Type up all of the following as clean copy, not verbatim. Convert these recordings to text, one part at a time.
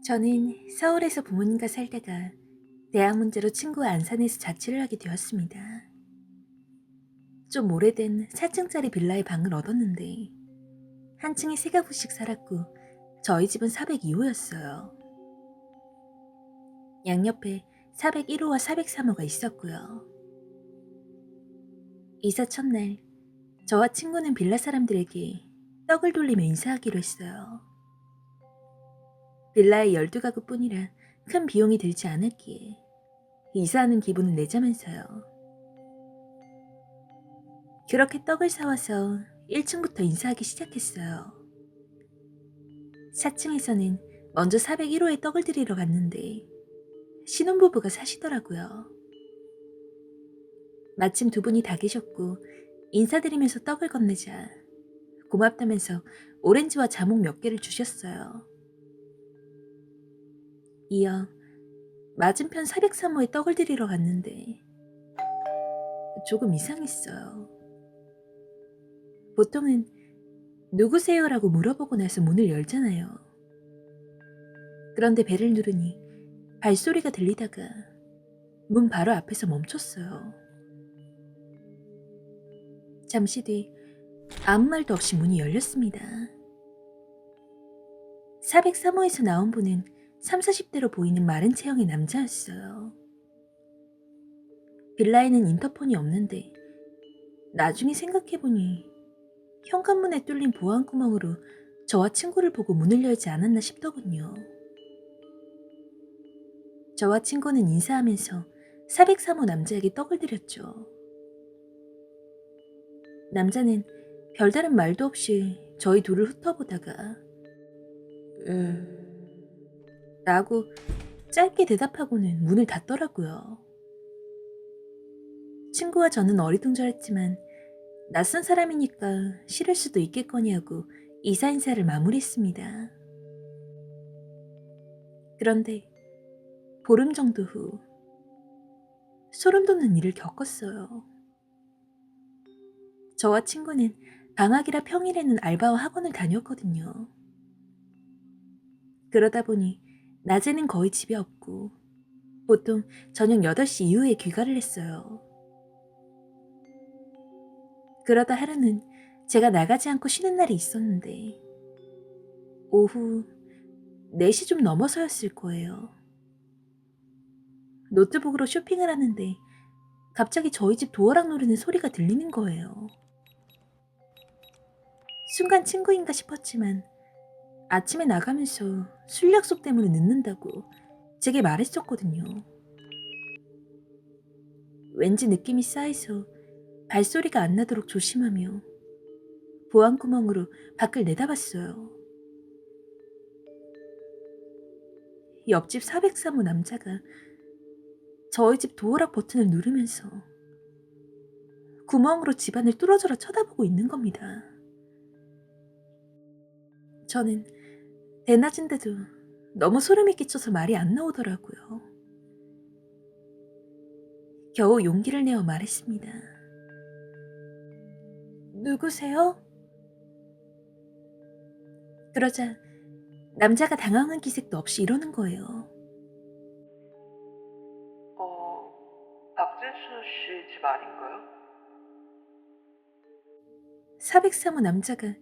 저는 서울에서 부모님과 살다가 대학 문제로 친구와 안산에서 자취를 하게 되었습니다. 좀 오래된 4층짜리 빌라의 방을 얻었는데 한 층에 세 가구씩 살았고 저희 집은 402호였어요. 양옆에 401호와 403호가 있었고요. 이사 첫날 저와 친구는 빌라 사람들에게 떡을 돌리며 인사하기로 했어요. 빌라에 12가구 뿐이라 큰 비용이 들지 않았기에 이사하는 기분을 내자면서요. 그렇게 떡을 사와서 1층부터 인사하기 시작했어요. 4층에서는 먼저 401호에 떡을 드리러 갔는데 신혼부부가 사시더라고요. 마침 두 분이 다 계셨고 인사드리면서 떡을 건네자 고맙다면서 오렌지와 자몽 몇 개를 주셨어요. 이어 맞은편 403호에 떡을 드리러 갔는데 조금 이상했어요. 보통은 누구세요라고 물어보고 나서 문을 열잖아요. 그런데 벨을 누르니 발소리가 들리다가 문 바로 앞에서 멈췄어요. 잠시 뒤 아무 말도 없이 문이 열렸습니다. 403호에서 나온 분은 30, 40대로 보이는 마른 체형의 남자였어요. 빌라에는 인터폰이 없는데 나중에 생각해보니 현관문에 뚫린 보안구멍으로 저와 친구를 보고 문을 열지 않았나 싶더군요. 저와 친구는 인사하면서 403호 남자에게 떡을 드렸죠. 남자는 별다른 말도 없이 저희 둘을 훑어보다가 예, 라고 짧게 대답하고는 문을 닫더라고요. 친구와 저는 어리둥절했지만 낯선 사람이니까 싫을 수도 있겠거니 하고 이사 인사를 마무리했습니다. 그런데 보름 정도 후 소름 돋는 일을 겪었어요. 저와 친구는 방학이라 평일에는 알바와 학원을 다녔거든요. 그러다 보니 낮에는 거의 집에 없고 보통 저녁 8시 이후에 귀가를 했어요. 그러다 하루는 제가 나가지 않고 쉬는 날이 있었는데 오후 4시 좀 넘어서였을 거예요. 노트북으로 쇼핑을 하는데 갑자기 저희 집 도어락 누르는 소리가 들리는 거예요. 순간 친구인가 싶었지만 아침에 나가면서 술 약속 때문에 늦는다고 제게 말했었거든요. 왠지 느낌이 쌓여서 발소리가 안 나도록 조심하며 보안구멍으로 밖을 내다봤어요. 옆집 403호 남자가 저희 집 도어락 버튼을 누르면서 구멍으로 집안을 뚫어져라 쳐다보고 있는 겁니다. 저는 대낮인데도 너무 소름이 끼쳐서 말이 안 나오더라고요. 겨우 용기를 내어 말했습니다. 누구세요? 그러자 남자가 당황한 기색도 없이 이러는 거예요. 박진수 씨 집 아닌가요? 403호 남자가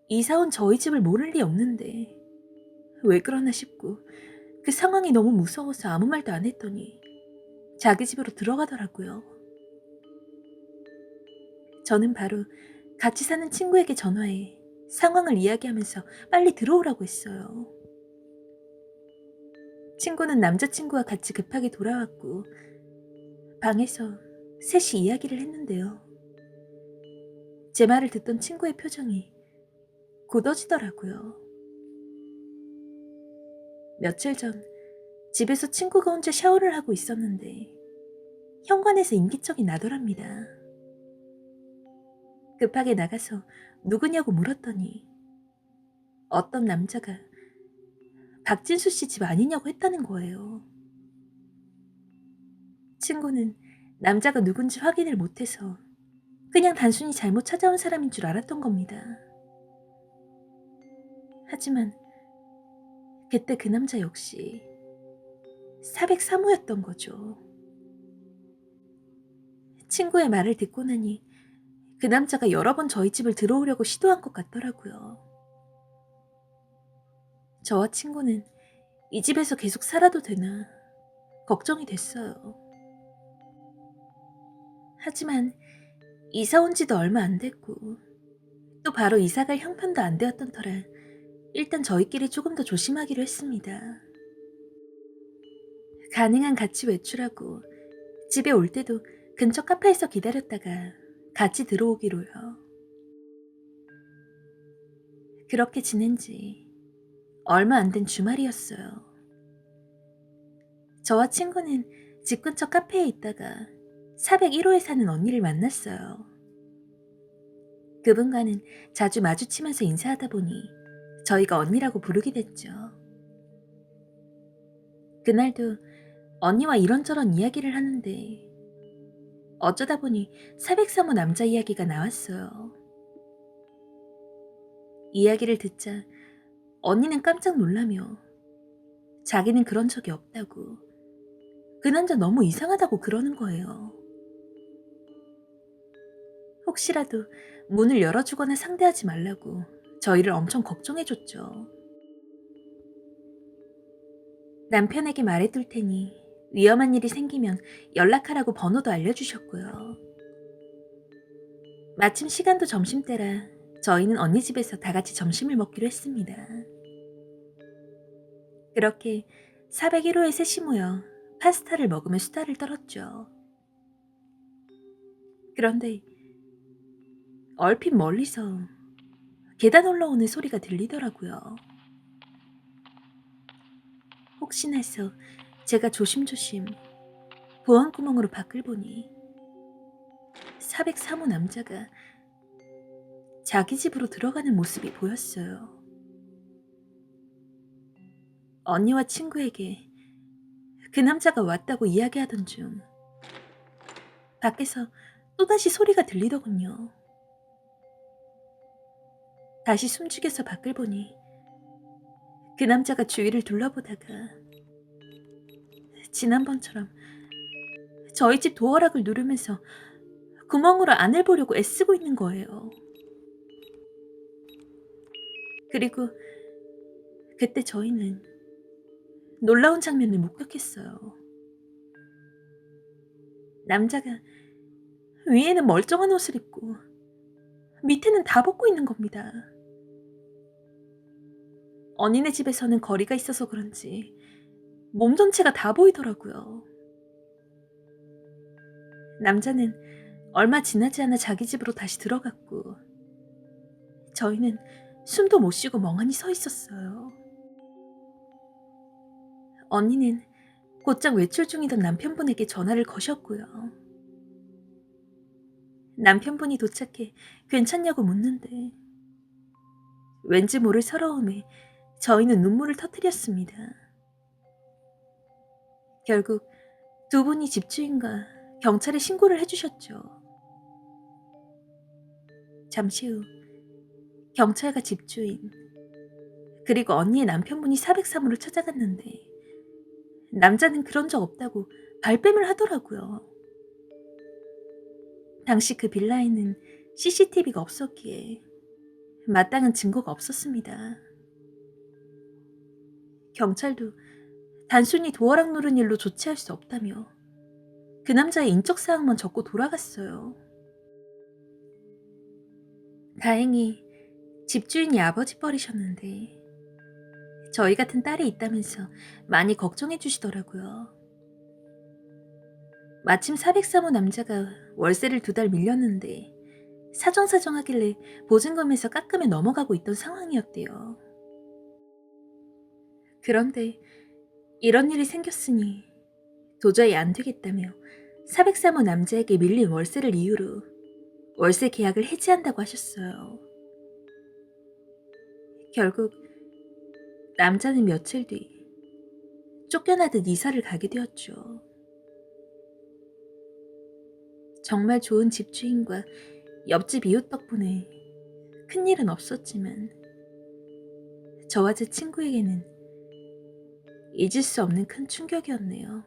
이사 온 저희 집을 모를 리 없는데 왜 그러나 싶고 그 상황이 너무 무서워서 아무 말도 안 했더니 자기 집으로 들어가더라고요. 저는 바로 같이 사는 친구에게 전화해 상황을 이야기하면서 빨리 들어오라고 했어요. 친구는 남자친구와 같이 급하게 돌아왔고 방에서 셋이 이야기를 했는데요. 제 말을 듣던 친구의 표정이 굳어지더라고요. 며칠 전 집에서 친구가 혼자 샤워를 하고 있었는데 현관에서 인기척이 나더랍니다. 급하게 나가서 누구냐고 물었더니 어떤 남자가 박진수 씨 집 아니냐고 했다는 거예요. 친구는 남자가 누군지 확인을 못해서 그냥 단순히 잘못 찾아온 사람인 줄 알았던 겁니다. 하지만 그때 그 남자 역시 403호였던 거죠. 친구의 말을 듣고 나니 그 남자가 여러 번 저희 집을 들어오려고 시도한 것 같더라고요. 저와 친구는 이 집에서 계속 살아도 되나 걱정이 됐어요. 하지만 이사 온 지도 얼마 안 됐고 또 바로 이사갈 형편도 안 되었던 터라 일단 저희끼리 조금 더 조심하기로 했습니다. 가능한 같이 외출하고 집에 올 때도 근처 카페에서 기다렸다가 같이 들어오기로요. 그렇게 지낸 지 얼마 안 된 주말이었어요. 저와 친구는 집 근처 카페에 있다가 401호에 사는 언니를 만났어요. 그분과는 자주 마주치면서 인사하다 보니 저희가 언니라고 부르게 됐죠. 그날도 언니와 이런저런 이야기를 하는데 어쩌다 보니 403호 남자 이야기가 나왔어요. 이야기를 듣자 언니는 깜짝 놀라며 자기는 그런 적이 없다고, 그 남자 너무 이상하다고 그러는 거예요. 혹시라도 문을 열어주거나 상대하지 말라고 저희를 엄청 걱정해줬죠. 남편에게 말해둘 테니 위험한 일이 생기면 연락하라고 번호도 알려주셨고요. 마침 시간도 점심때라 저희는 언니 집에서 다 같이 점심을 먹기로 했습니다. 그렇게 401호에 셋이 모여 파스타를 먹으며 수다를 떨었죠. 그런데 얼핏 멀리서 계단 올라오는 소리가 들리더라고요. 혹시나 해서 제가 조심조심 보안구멍으로 밖을 보니 403호 남자가 자기 집으로 들어가는 모습이 보였어요. 언니와 친구에게 그 남자가 왔다고 이야기하던 중 밖에서 또다시 소리가 들리더군요. 다시 숨죽여서 밖을 보니 그 남자가 주위를 둘러보다가 지난번처럼 저희 집 도어락을 누르면서 구멍으로 안을 보려고 애쓰고 있는 거예요. 그리고 그때 저희는 놀라운 장면을 목격했어요. 남자가 위에는 멀쩡한 옷을 입고 밑에는 다 벗고 있는 겁니다. 언니네 집에서는 거리가 있어서 그런지 몸 전체가 다 보이더라고요. 남자는 얼마 지나지 않아 자기 집으로 다시 들어갔고 저희는 숨도 못 쉬고 멍하니 서 있었어요. 언니는 곧장 외출 중이던 남편분에게 전화를 거셨고요. 남편분이 도착해 괜찮냐고 묻는데 왠지 모를 서러움에 저희는 눈물을 터뜨렸습니다. 결국 두 분이 집주인과 경찰에 신고를 해주셨죠. 잠시 후 경찰과 집주인 그리고 언니의 남편분이 403호를 찾아갔는데 남자는 그런 적 없다고 발뺌을 하더라고요. 당시 그 빌라에는 CCTV가 없었기에 마땅한 증거가 없었습니다. 경찰도 단순히 도어락 누른 일로 조치할 수 없다며 그 남자의 인적사항만 적고 돌아갔어요. 다행히 집주인이 아버지 뻘이셨는데 저희 같은 딸이 있다면서 많이 걱정해 주시더라고요. 마침 403호 남자가 월세를 2달 밀렸는데 사정사정하길래 보증금에서 깎으며 넘어가고 있던 상황이었대요. 그런데 이런 일이 생겼으니 도저히 안 되겠다며 403호 남자에게 밀린 월세를 이유로 월세 계약을 해지한다고 하셨어요. 결국 남자는 며칠 뒤 쫓겨나듯 이사를 가게 되었죠. 정말 좋은 집주인과 옆집 이웃 덕분에 큰일은 없었지만 저와 제 친구에게는 잊을 수 없는 큰 충격이었네요.